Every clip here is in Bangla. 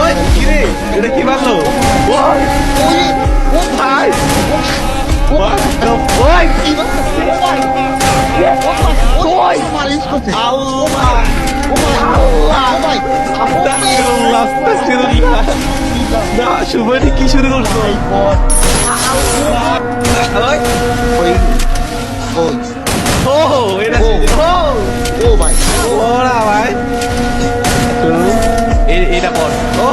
ওই কি রে, এটা কি মারলো? ওই ও ভাই, ওই না শুভনি কি শুরু করছো? ও এটা ও ভাই ওরা ভাই এটা পর ও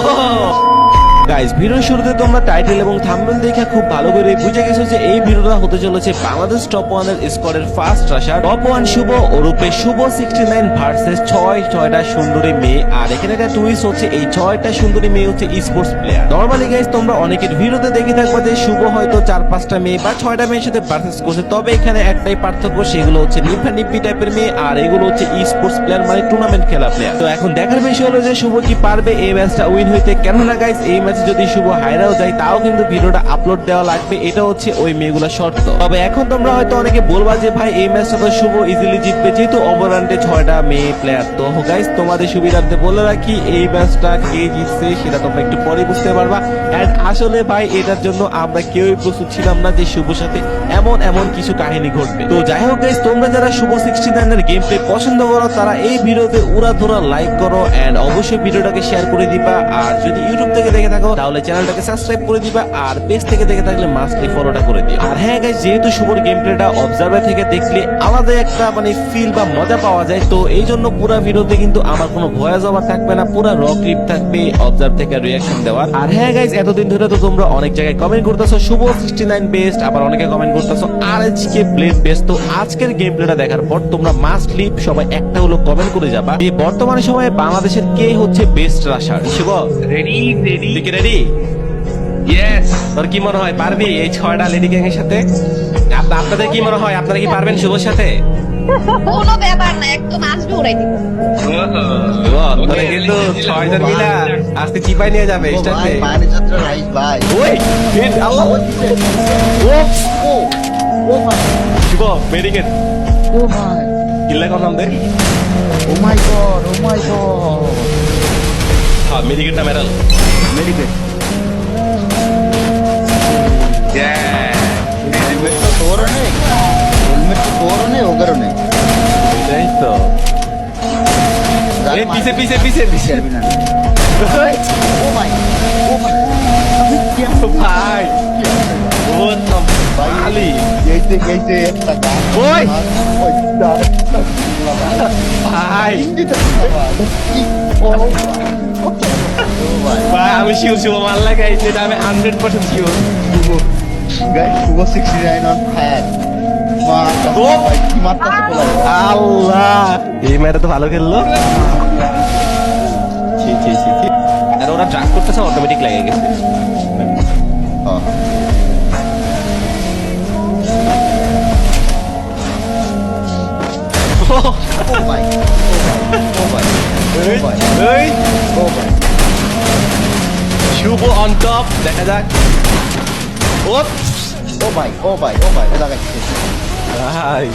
গাইস, ভিডিওর শুরুতে তোমরা টাইটেল এবং থাম্বনেল দেখে খুব ভালো করে বুঝে গেছো যে এই ভিডিওটা হতে চলেছে বাংলাদেশ টপ 1 এর স্কোয়াডের ফার্স্ট রাশার টপ 1 শুভ ওরূপে শুভ 69 ভার্সেস 6টা সুন্দরী মেয়ে। আর এখানে একটা টুইস্ট হচ্ছে এই 6টা সুন্দরী মেয়ে হচ্ছে স্পোর্টস প্লেয়ার। নরমালি গাইস তোমরা অনেকের ভিডিওতে দেখে থাকবে যে শুভ হয়তো 4-5টা মেয়ে বা 6টা মেয়ের সাথে ভার্সেস করছে, তবে এখানে একটাই পার্থক্য, সেগুলো হচ্ছে নিফানিপি টাইপের মেয়ে আর এগুলো হচ্ছে স্পোর্টস প্লেয়ার, মানে টুর্নামেন্ট খেলা প্লেয়ার। তো এখন দেখার বিষয় হলো যে শুভ কি পারবে এই ম্যাচটা উইন হইতে। কেননা গাইস এই ম্যাচে যদি শুভ হাইরাও যায় তাও কিন্তু ভিডিওটা আপলোড দেওয়া লাগবে, এটা হচ্ছে ওই মেয়েগুলোর শর্ত। তবে এখন তোমরা হয়তো অনেকে বলবা যে ভাই এই ম্যাচটা তো শুভ ইজিলি জিতবে যেহেতু ওভাররাউন্ডে 6টা মেয়ে প্লেয়ার। তো গাইস তোমাদের সুবিধার্থে বলে রাখি এই ম্যাচটা কে জিতছে সেটা তোমরা একটু পরে বুঝতে পারবা। এন্ড আসলে ভাই এটার জন্য আমরা কেউই প্রস্তুত ছিলাম না যে শুভর সাথে এমন কিছু কাহিনী ঘটবে। তো যাই হোক গাইস, তোমরা যারা শুভ 69 এর গেম প্লে পছন্দ করো তারা এই ভিডিওতে উড়াধুরা লাইক করো এন্ড অবশ্যই ভিডিওটাকে শেয়ার করে দিবা। আর যদি ইউটিউব থেকে দেখে থাকো তাহলে চ্যানেলটাকে সাবস্ক্রাইব করে দিবা আর পেজ থেকে দেখে থাকলে মাস্টলি ফলোটা করে দিও। আর হ্যাঁ গাইস, যেহেতু শুভর গেম প্লেটা অবজার্ভার থেকে দেখলে আলাদা একটা মানে ফিল বা মজা পাওয়া যায়, তো এই জন্য পুরো ভিডিওতে কিন্তু আমার কোনো ভয়েস ওভার থাকবে না, পুরো র ক্লিপ থাকবে অবজার্ভ থেকে রিঅ্যাকশন দেওয়ার। আর হ্যাঁ গাইস, এতদিন ধরে তো তোমরা অনেক জায়গায় কমেন্ট করতেছো শুভ 69 বেস্ট, আবার অনেকে কমেন্ট করতেছো আরএচকে ব্লেড বেস্ট। তো আজকের গেম প্লেটা দেখার পর তোমরা মাস্টলি সবাই একটা হলো কমেন্ট করে যাবা যে বর্তমানে সময়ে বাংলাদেশের কে হচ্ছে বেস্ট রাশার। শুভ রেডি রেডি তুই কি রেডি? ইয়েস। তোর কি মনে হয় পারবি এই 6টা লেডি গ্যাং এর সাথে? আপনাদের কি মনে হয়, আপনারা কি পারবেন শুভর সাথে? কোনো ব্যাপার না, একদম আসবে উড়াই দিব। তোরা কিন্তু 6 জন মিলা আজকে চিপাই নিয়ে যাবে স্টার্টে। ওই হিট আল্লাহ ও শুভ মেডিকেট ও ভাই, কিল্লা কোন নাম দে? ও মাই গড, ও মাই গড। হ্যাঁ মেডিকেটটা মেরাল মেডিকেট। হেলমেট তো তোরও নেই, হেলমেট তো তোরও নেই, ওদেরও নেই। এই তো এই পিছে পারবি না। ও ভাই, ও ভাই, ভাই ও তো বালি এইতে একটা গান। ওই ওই দাঁড়। ভাই ও ভাই, ভাই আমি শিওর শুভ মাল লাগাইছে, এটা আমি 100% sure. Guys, Shuvo 69 on fire. ও ভাই কি মারতাছে বলা। আল্লাহ, এই ম্যাচটা তো ভালো খেললো। ছি। আর ওরা ট্রাক করতেছে অটোমেটিক লেগে গেছে। ও ভাই, ও ভাই, ও ভাই, এই ও ভাই। শুভ অন টপ, দেখা যাক। ও ও ভাই, ও ভাই, ও ভাই, লাগাচ্ছে। ভাই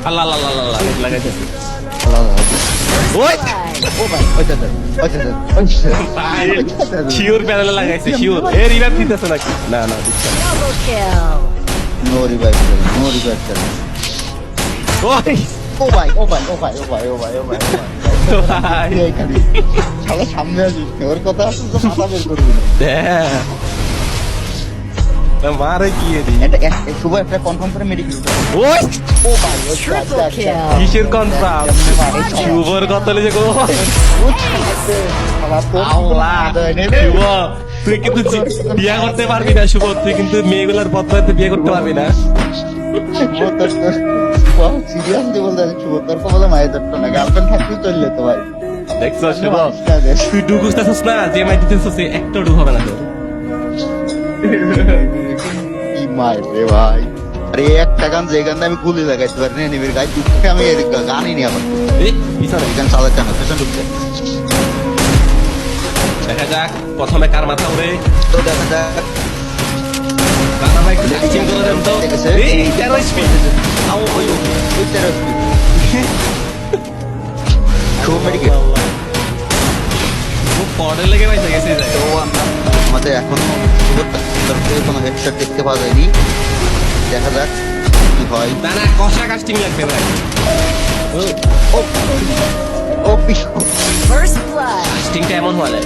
আল্লাহ লাগাইছে। ওই ও ভাই, ওইটা দেন, ওইটা দেন, ভাই ওইটা দেন। শিওর প্যানেলে লাগাইছে শিওর। এ রিভাইভ দিতেছে নাকি? না দিচ্ছে না। No revive, no revive. ওই ও ভাই, ও ভাই, ও ভাই, ও ভাই, ও ভাই, ও ভাই, ভাই এইখানে শালা সামনে আসিস, ওর কথা আসলে তো মাথা বের করবি না। মারে কি এদি? এটা শুভ একটা কনফার্ম করে মেডিকেল। ওই ও ভাই, ও কিসের কনফার্ম? শুভর কতলে যে গো আল্লাহ শুভ, তুই কিন্তু বিয়ে করতে পারবি না শুভ, তুই কিন্তু মেয়েগুলোর বদলাতে বিয়ে করতে পারবি না। সিরিয়াসলি বলতে শুভ, তোর তো বলে মায়ের ধরতো না, গার্লফ্রেন্ড থাকতেই চললে তো ভাই। দেখছো শুভ, তুই ডু গুছতেছিস না, যে মাই দিতেছিস একটা ডু হবে না তোর। কি মায়ের রে ভাই, আরে একটা গান যে গান আমি গুলি লাগাইতে পারি না, নিবির গায়ে দুঃখে আমি এর গানই নি আবার এই পিছনে গান চালাতে না, পেছন ঢুকছে। দেখা যাক প্রথমে কার মাথা উড়ে। তো দেখা যাক রানা ভাই চিন করে দেন তো। এই 13 স্পিড ওই তেরো শুভ মেডিকেল। খুব পড়ে লেগে পাইছে গেছে তো আমাদের এখনো শুভর তরফ থেকে কোনো হেডশট দেখতে পাওয়া যায়নি, দেখা যাক কি হয়। না না কষা কাস্টিং লাগবে ভাই। ও ও First blood. কাস্টিংটা এমন হলে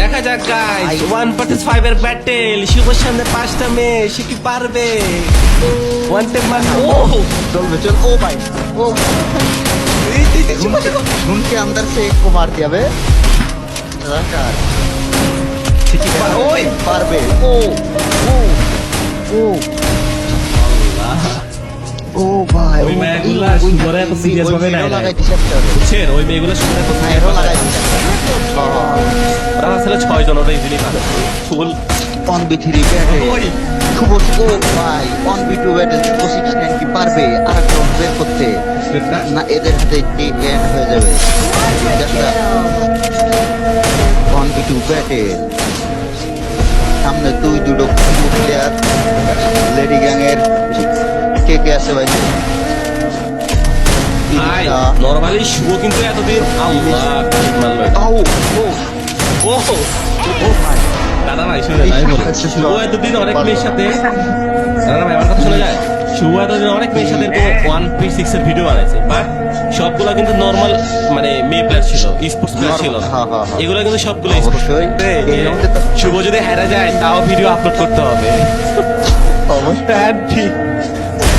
দেখা যাক গাইস 1 vs 5 এর ব্যাটেল। শুভর সামনে 5টা মেয়ে, সে কি পারবে? ওয়ান টেপ মার। ও चल चल ओ भाई ओ झुन के अंदर से एक को मार दिया बे रकार ठीक है ओए पार बे ओ ओ ओ ओ भाई ওই মেয়েগুলা শুভরে এত সিরিয়াস ভাবে নাই না। লাগাই দিছে বুঝছেন ওই মেয়েগুলো শুভরে এত মাইরো লাগাই দিছে ওরা আসলে 6 জন, ওটা ইজিলি পারে। ফুল অন বি3 ব্যাটে শুভ ও ভাই অন বি2 ব্যাটে শুভ 69 কি পারবে আরেকটা বের করতে না? এদের হাতে এন্ড হয়ে যাবে। অন বি2 ব্যাটে সামনে দুটো প্লেয়ার লেডি গ্যাং এর কে কে আছে ভাই? ভাই নরমালি শুভ কিন্তু এতদিন আল্লাহ মারলো এটা। ও ও ও ও ভাই দাদা ভাই শুনে নাই বলে শুভ এতদিন অনেক মেয়ের সাথে, দাদা ভাই আমার কথা শোনা যায়, শুভ এতদিন অনেক মেয়ের সাথে 1v6 এর ভিডিও বানাইছে, বাট সবগুলা কিন্তু নরমাল মানে মেয়ে প্লেয়ার ছিল, স্পোর্টস প্লেয়ার ছিল না। হ্যাঁ, হ্যাঁ, হ্যাঁ। এগুলো কিন্তু সবগুলো অবশ্যই। শুভ যদি হেরে যায় তাও ভিডিও আপলোড করতে হবে। অবশ্যই ঠিক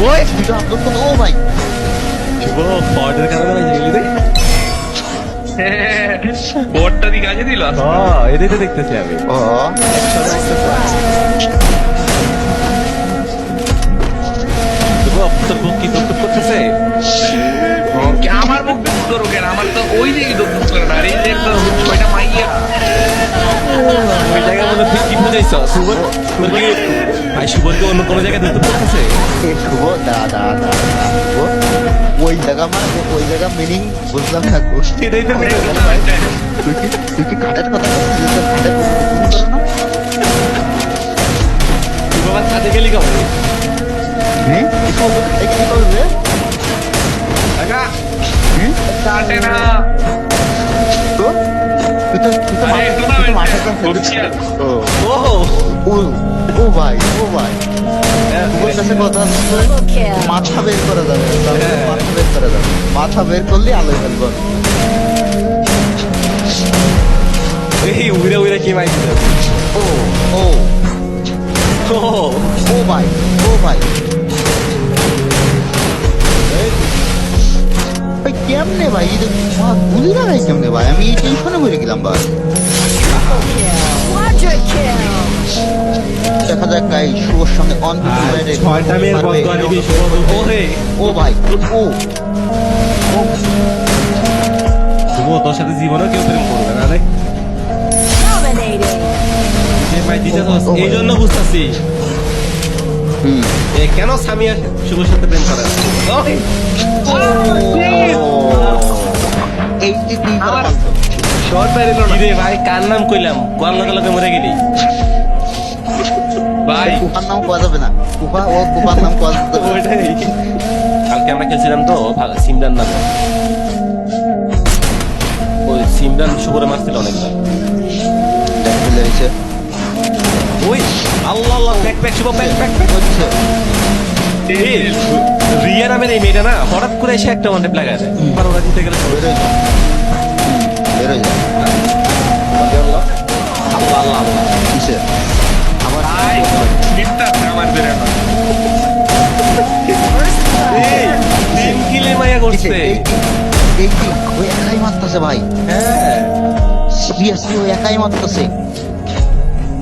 ওই ভিডিও আপলোড করতে ও ভাই শুভ ফর্ডের কারণে হয়েছে গেলি রে। বোর্ডটা দিকে আছে দিল এটাই তো দেখতেছি আমি। ও শুভ তোর বুক কি দপ্তর করতেছে? আমার মুখ তোর কেন, আমার তো ওই দিকে দোষ করে না, আর এই যে ছয়টা মাইয়া ওই জায়গার মধ্যে তুই কি বুঝাইছ? শুভ তোর কি ভাই শুভর কি অন্য কোনো জায়গায় দপ্তর করতেছে? এ শুভ দা শুভ ওই জায়গা মানে ওই জায়গা মিনিং বুঝলাম না গো। এটাই তো তুই কি কাটের কথা বলছিস? কাটের কথা না শুভ আমার সাথে গেলি কেমন? হ্যাঁ কি করবে কি করবে কাকা হ্যাঁ কাটে না। তো তুই তো আরে তুই তো tournament মাঠে করছি আর। ও ও ও ও ভাই ওর কাছে কথা হচ্ছে Double kill. মাথা বের করে যাবে মাথা বের করে যাবে মাথা বের করলে আলোয় ফেলবো এই উড়ে উড়ে কি মাইছে? ও ও ও ও ভাই ভাই কেমনে ভাই এটা গুলি লাগাই কেমনে ভাই? আমি এই টেনশনে মরে গেলাম ভাই। Quadra kill. দেখা যাক গাই শুভর সামনে অন ছয়টা মেয়ের বদয়া নিবি শুভ। ও রে ও ভাই ও শুভ তোর সাথে জীবনে কেউ প্রেম করবে না রে। Dominating. যে ভাই দিতেছস এই জন্য বুঝতাছি হুম এ কেন সামিয়া শুভর সাথে প্রেম করে। ওই এই যে তুই আমার শর্ট বেরিল কি না রে ভাই কার নাম কইলাম কোয়ার লগে লগে মরে গেলি। ভাই। কুফার নাম কোয়া যাবে না কুফার নাম কোয়া যাবে না। ওইটাই কালকে আমরা খেলছিলাম তো সিমরান নামে, ওই সিমরান শুভরে মারছিল অনেকবার। চলে এসেছে ওই আল্লাহ আল্লাহ ব্যাক ব্যাক শুভ ব্যাক ব্যাক হচ্ছে এই রিয়া নামের এই মেয়েটা না হঠাৎ করে এসে একটা ওয়ান টেপ লাগায় দেয়, আর ওরা জিতে গেলে সবাই বেরোয় যায় বেরোয় যায় আল্লাহ আল্লাহ আল্লাহ আল্লাহ কিসে আবার ভাই মিথ্যা আমার বেরে না। First blood. এই তিন কিলে মায়া কিসে? করছে। এই কি ওই একাই মারতেছে ভাই হ্যাঁ সিরিয়াসলি ওই একাই মারতেছে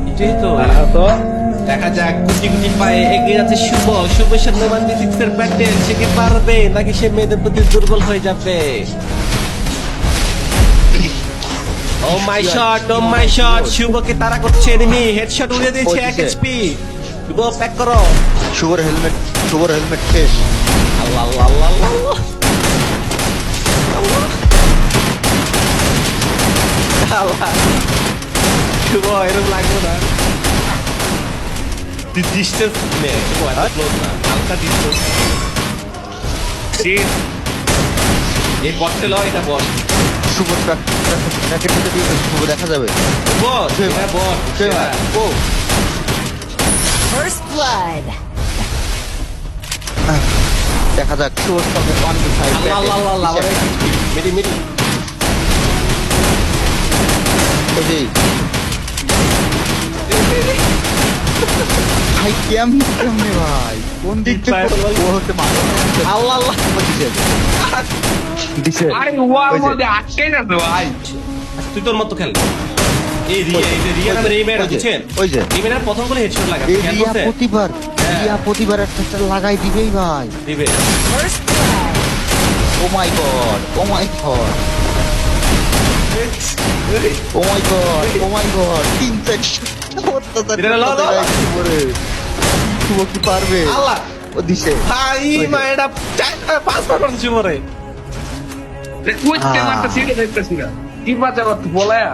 এটাই তো তো দেখা যাক কুচি কুচি পায়ে এগিয়ে যাচ্ছে শুভ। শুভের সাথে 1v6 এর ব্যাটেল, সে কি পারবে নাকি সে মেয়েদের প্রতি দুর্বল হয়ে যাবে? ও মাই শট শুভকে তারা করছে এনিমি, হেডশট উড়িয়ে দিয়েছে 1 এইচপি। শুভ প্যাক করো। শুভর হেলমেট শেষ আল্লাহ আল্লাহ আল্লাহ আল্লাহ আল্লাহ শুভ এরকম লাগবে না। ডিস্টেন্স নে শুভ এত ক্লোজ না, হালকা ডিস্টেন্স। এই বটে ল এটা বট শুভ ট্র্যাকের দিকে দিয়ে শুভ দেখা যাবে। বস শুভ, হ্যাঁ বস শুভ, ও First blood. দেখা যাক শুভ স্টকের 1v5 আল্লাহ আল্লাহ আল্লাহ মিডি মিডি ভাই কেমনে ভাই কোন দিক থেকে ও হচ্ছে মানুষ আল্লাহ আল্লাহ দিছে আরে ওয়ার মধ্যে আটকে গেছে ভাই। তুই তোর মতো খেল এই রিয়া নামের এই মেয়েটা বুঝছেন ওই যে এই মেয়েটার প্রথম করে হেডশট লাগা এই খেয়াল রিয়া করছে প্রতিবার একটা লাগাই দিবেই ভাই। দিবে First blood. ও মাই গড ও মাই গড ও মাই গড ও মাই গড তিন সেকশন এটা লাও, লাও। শুভ কি পারবে আল্লাহ ও দিছে ভাই মেয়েটা পাঁচ বার করছে মরে কুইতে মারতে সিটে দেখতেছি না কি বাজা করতে বলায়া।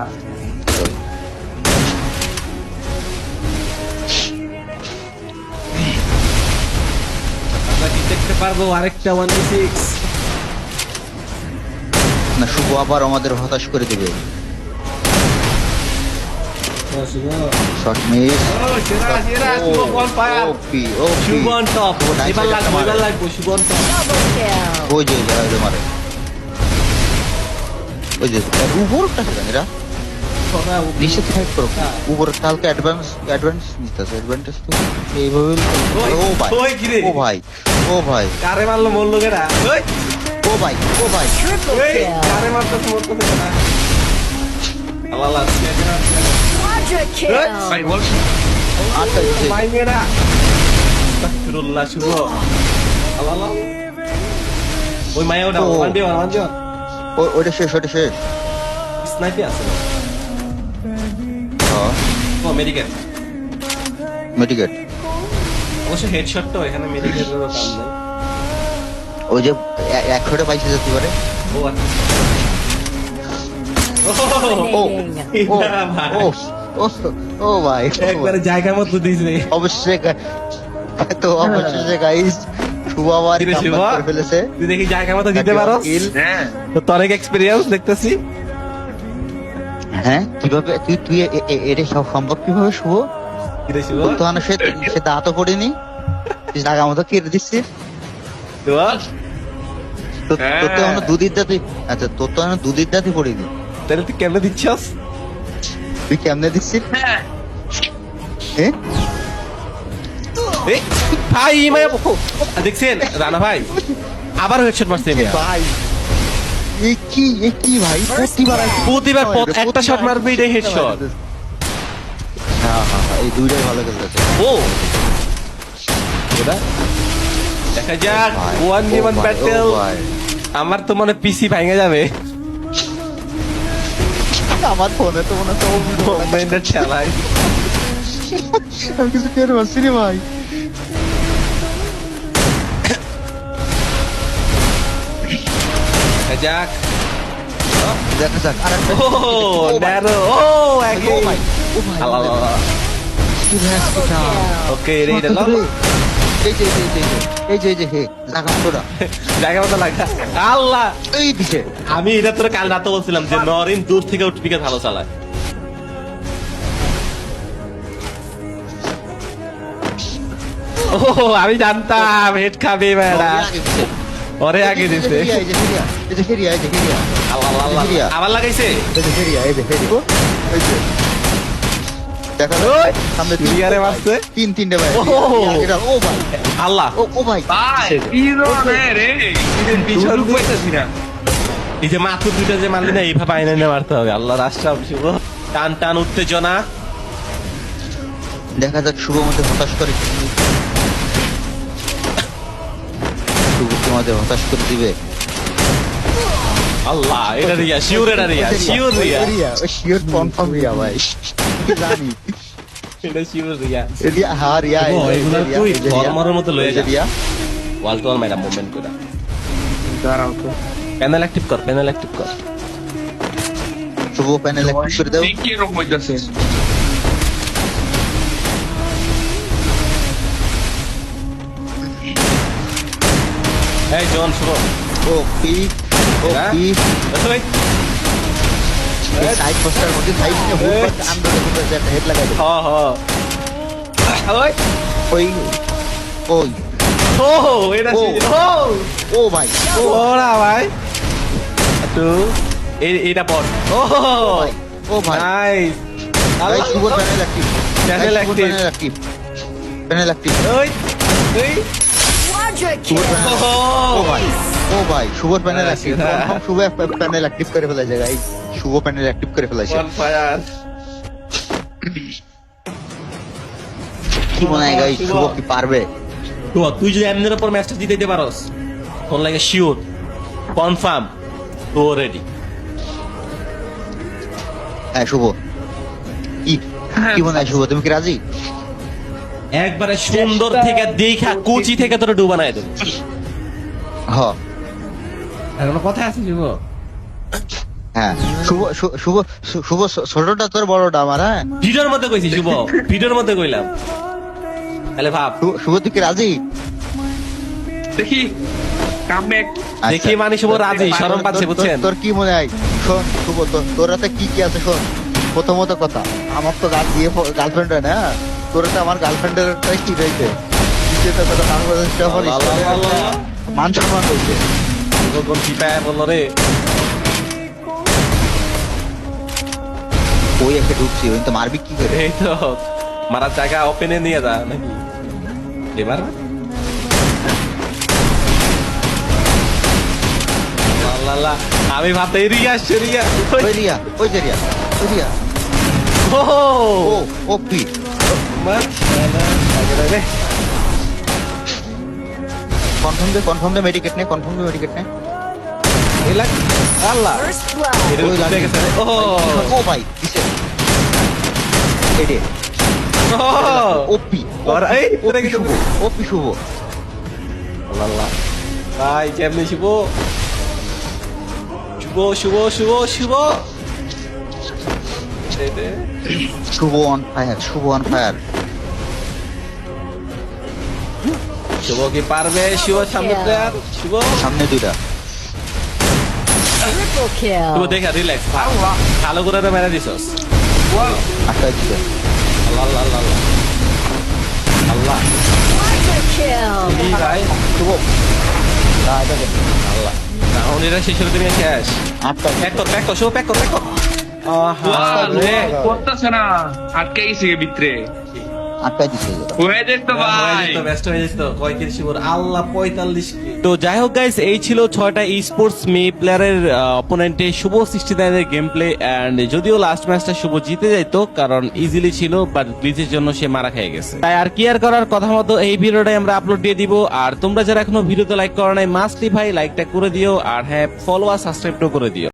আমরা কি দেখতে পারবো আরেকটা 1v6 না শুভ আবার আমাদের হতাশ করে দিবে। শট মিস ও সেরা সেরা শুভ বল পায় ওপি ওপি শুভন টপ এবার লাগবে শুভন টপ Double kill. ওই যে যারা মারে ওই যে উপরটা এরা নিচে ফাইট করো উপর কালকে অ্যাডভান্স নিতেছে অ্যাডভান্টেজ তো এইভাবে ও ভাই ওই কি রে? ও ভাই ও ভাই কারে মারলো মন লোকেরা ওই ও ভাই ও ভাই Triple ওই kill. কারে মারতো মরতো না আল্লাহ আল্লাহ Quadra ভাই kill. বল আচ্ছা দিছে ভাই মেয়েরা আস্তাগফিরুল্লাহ শুভ আল্লাহ আল্লাহ ওই মায়া ওটা ও। ওয়ান ডে ওইটা শেষ স্নাইপে আছে হ্যাঁ ও মেডিকেল মেডিকেট অবশ্য হেডশট তো এখানে মেডিকেলের কাম নাই ওই যে এক শটে পাইছে যেতে পারে ও আচ্ছা ও Dominating. ও না ভাই। ও ও ও ভাই একবারে জায়গা মতো দিছে অবশ্যই তো অবশ্যই গাইস শুভ আবার কিরে শুভ? কামব্যাক করে ফেলেছে তুই দেখি জায়গা মতো দিতে পারো কিল হ্যাঁ তো তোর এক্সপেরিয়েন্স দেখতেছি হ্যাঁ কিভাবে তুই এটা সব সম্ভব কিভাবে শুভ কিরে শুভ তোর তো না সে দাঁতও পড়েনি তুই জায়গা মতো কেটে দিচ্ছিস দোয়া তোর তো এখনো দুধের দাঁতই আচ্ছা তোর তো এখনো দুধের দাঁতই পড়েনি তাহলে তুই কেমনে দিচ্ছস তুই কেমনে দিচ্ছিস হ্যাঁ হ্যাঁ এই ভাই মায়া দেখছেন রানা ভাই আবার হেডশট মারছে মেয়া ভাই এ কি ভাই প্রতিবার একটা শট মারবে এটাই হেডশট হ্যাঁ এই দুইটাই ভালো খেলতেছে ও এটা দেখা যাক ভাই, 1v1 ও ব্যাটেল ভাই। আমার তো মনে পিসি ভেঙে যাবে আমার ফোনে তো মনে হচ্ছে মোমেন্টে চালাই আমি কিছু টের পাচ্ছি রে ভাই দেখা যাক দেখা যাক আর একটা ও ন্যারো ও আগে ও ভাই ও ভাই আল্লাহ আল্লাহ কি ভ্যাসটা ওকে রেডি লাও এই যে হে লাগা তোরা জায়গা মতো লাগা আল্লাহ এই দিছে আমি এটা তোর কাল রাতে বলছিলাম যে নরিন দূর থেকে উঠপিকে ভালো চালায় ও আমি জানতাম হেড খাবে ম্যাডা ওরে আগে দিছে এই যে হেরিয়া আল্লাহ আল্লাহ হেরিয়া। আবার লাগাইছে এই যে দেখা যাক ওই, সামনে হেরিয়ারে মারছে। তিনটে ভাই ও। ও ভাই আল্লাহ ও ভাই ভাই কি ধরনের রে পিছন দুধ পাইতেছি না এই যে মাত্র দুইটা যে মারলি না এইভাবে আইনে নিয়ে মারতে হবে আল্লাহ রাষ্ট্র শুভ টান টান উত্তেজনা দেখা যাক শুভ মধ্যে হতাশ করে কি। শুভ তোমাদের হতাশ করে দিবে আল্লাহ এটা রিয়া শিওর এটা Riya sure Riya sure confirm Riya ভাই জানি এটা শিওর রিয়া রিয়া হ্যাঁ রিয়া ও, এগুলা তুই ফরমারের মতো লয়ে যা। রিয়া ওয়াল টু ওয়াল ম্যাডাম মুভমেন্ট করে দাঁড়াও তো প্যানেল অ্যাক্টিভ কর প্যানেল অ্যাক্টিভ কর শুভ প্যানেল অ্যাক্টিভ করে দাও কি রকম হইতাছে এই জন শুভ ও পি ও হ্যাঁ? পি দেখো ভাই সাইড পোস্টার মধ্যে সাইড নিয়ে হুট করে আন্দোলন করে একটা হেড লাগাই দেবে। হ হ ওই ওই ওই ও এটা ও। ছিল ও ভাই ও না ভাই তো এইটা পড় ও ভাই ও ভাই নাইস ভাই Shuvo panel active Panel active. Panel active panel active ওই ওই Quadra শুভ kill. প্যানেল ও ভাই ও ভাই শুভ প্যানেল অ্যাক্টিভ হ্যাঁ। শুভ প্যানেল অ্যাক্টিভ করে ফেলেছে গাইস শুভ প্যানেল অ্যাক্টিভ করে ফেলেছে অন ফায়ার কি মনে হয় গাইস শুভ কি পারবে তো তুই যদি এমনের উপর ম্যাচটা জিতাইতে পারোস তোর লাগে শিওর কনফার্ম তো রেডি হ্যাঁ শুভ কি মনে হয় শুভ তুমি কি রাজি একবারে সুন্দর থেকে দেখা কোচি থেকে তোর ডুবা নাই দেব হ এখন কথা আছে যুব হ্যাঁ শুভ শুভ শুভ ছোটটা তোর বড়টা আমার হ্যাঁ ভিডিওর মধ্যে কইছি শুভ ভিডিওর মধ্যে কইলাম তাহলে ভাব শুভ তুই কি রাজি দেখি কামব্যাক দেখি মানে শুভ রাজি শরম পাচ্ছে বুঝছেন তোর কি মনে হয় শোন শুভ তোর হাতে কি কি আছে শোন প্রথমত কথা আমার তো গার্লফ্রেন্ড হয় না তোর হাতে আমার গার্লফ্রেন্ডের কি রয়েছে দ্বিতীয়ত কথা বাংলাদেশটা আমার মান সম্মান রয়েছে কোন চিপায় বললো রে ওই এসে ঢুকছি ওই তো মারবি কি করে এই তো মারার জায়গা ওপেনে নিয়ে যা নাকি এবার আমি ভাবতে রিয়া আসছে রিয়া ওই রিয়া ওই যে রিয়া ওই রিয়া ও ও ও পি কনফার্ম দে মেডিকেট নে আল্লাহ First blood. এটা ওই উঠে গেছে রে। ও ও ভাই কিসে এডে ওপি ওরা এই উঠে গেছে শুভ ওপি শুভ আল্লাহ ভাই কেমনে শুভ শুভ শুভ শুভ শুভ এই দে। শুভ অন ফায়ার শুভ কি পারবে শুভ সামনে প্লেয়ার শুভ সামনে দুইটা Triple kill. শুভ দেখা রিল্যাক্স ভালো করে তো মেরে দিছস আটটা দিতে আল্লাহ আল্লাহ আল্লাহ আল্লাহ আল্লাহ Quadra kill. কি ভাই শুভ আল্লাহ রাউন্ড এটা শেষ হতে নিয়ে শেষ আটটা প্যাক কর শুভ প্যাক কর আহা রে করতেছে না আটকে গেছে ভিতরে আটটা দিতে হয়ে যেত ভাই ব্যস্ত হয়ে যেত কয়কির শিবর আল্লাহ 45 তো যাই হোক গাইস এই ছিল 6টা ই স্পোর্টস মে প্লেয়ারের অপোনেন্টে শুভ 69 এর গেম প্লে এন্ড যদিও লাস্ট ম্যাচটা শুভ জিতে যাইতো কারণ ইজিলি ছিল বাট গ্লিচের জন্য সে মারা খেয়ে গেছে তাই আর কি আর করার কথা মতো এই ভিডিওটাই আমরা আপলোড দিয়ে দিব আর তোমরা যারা এখনো ভিডিওতে লাইক করো নাই মাস্টলি ভাই লাইকটা করে দিও আর হ্যাঁ ফলো আর সাবস্ক্রাইবও করে দিও